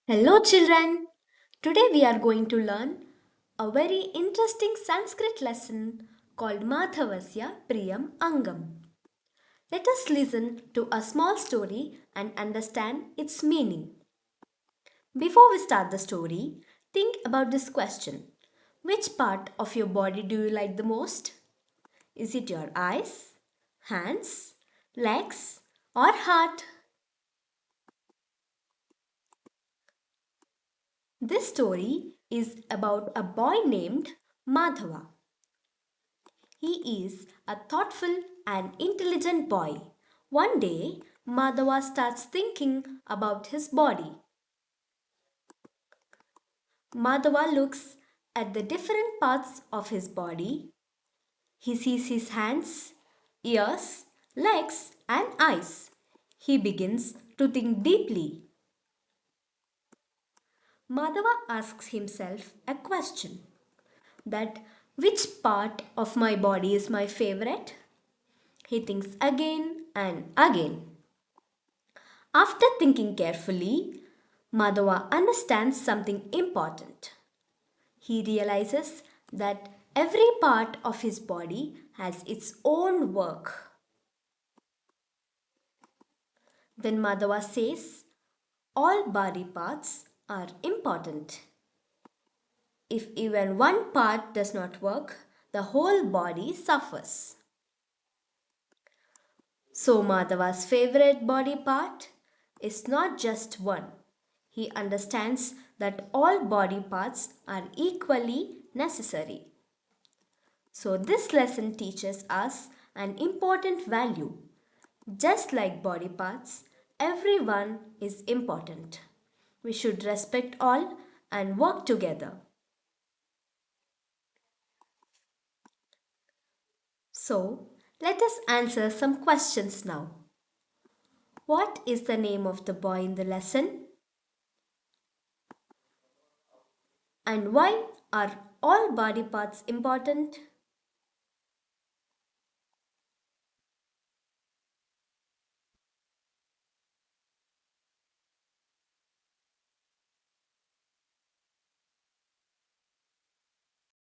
Hello, children. Today we are going to learn a very interesting Sanskrit lesson called Madhavasya Priyam Angam. Let us listen to a small story and understand its meaning. Before we start the story, think about this question. Which part of your body do you like the most? Is it your eyes, hands, legs, or heart? This story is about a boy named Madhava. He is a thoughtful and intelligent boy. One day, Madhava starts thinking about his body. Madhava looks at the different parts of his body. He sees his hands, ears, legs, and eyes. He begins to think deeply. Madhava asks himself a question that which part of my body is my favorite? He thinks again and again. After thinking carefully, Madhava understands something important. He realizes that every part of his body has its own work. Then Madhava says, all body parts are important. If even one part does not work, the whole body suffers. So Madhava's favorite body part is not just one. He understands that all body parts are equally necessary. So this lesson teaches us an important value. Just like body parts, everyone is important. We should respect all and work together. So, let us answer some questions now. What is the name of the boy in the lesson? And why are all body parts important?